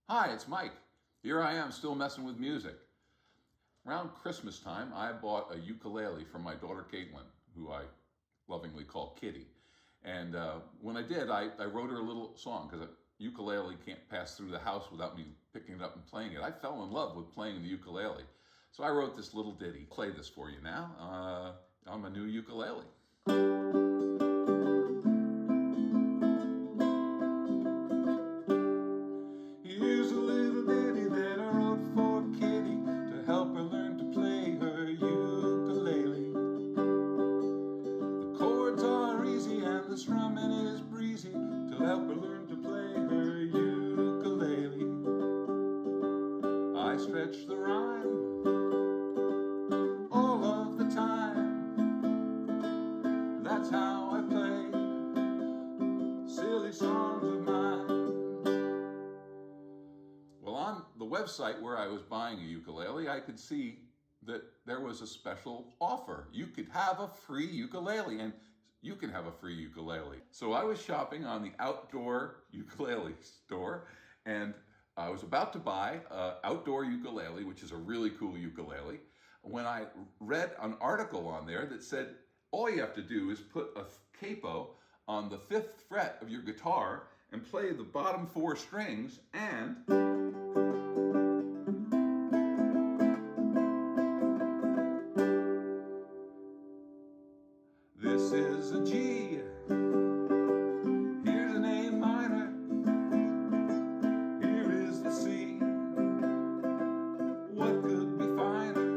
Hi, it's Mike. Here I am still messing with music. Around Christmas time, I bought a ukulele from my daughter Caitlin, who I lovingly call Kitty. And when I did, I wrote her a little song because a ukulele can't pass through the house without me picking it up and playing it. I fell in love with playing the ukulele. So I wrote this little ditty. Play this for you now on my new ukulele. Here's a little ditty that I wrote for Kitty to help her learn to play her ukulele. The chords are easy and the strumming is breezy to help her learn to play her ukulele. I stretch the rhyme all of the time. That's how I play silly songs of mine. Well, on the website where I was buying a ukulele, I could see that there was a special offer. You could have a free ukulele, and you can have a free ukulele. So I was shopping on the outdoor ukulele store, and I was about to buy an outdoor ukulele, which is a really cool ukulele, when I read an article on there that said all you have to do is put a capo on the 5th fret of your guitar and play the bottom 4 strings, and this is a G, here's an A minor, here is the C. What could be finer?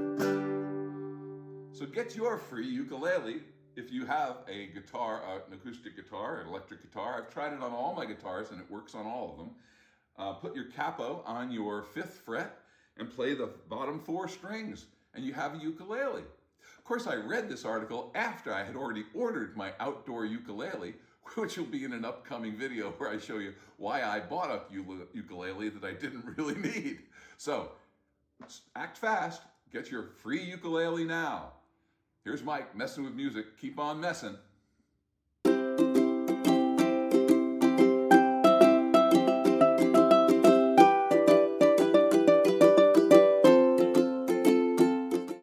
So get your free ukulele if you have a guitar, an acoustic guitar, an electric guitar. I've tried it on all my guitars and it works on all of them. Put your capo on your 5th fret and play the bottom 4 strings, and you have a ukulele. Of course, I read this article after I had already ordered my outdoor ukulele, which will be in an upcoming video where I show you why I bought a ukulele that I didn't really need. So, act fast, get your free ukulele now. Here's Mike messing with music. Keep on messing.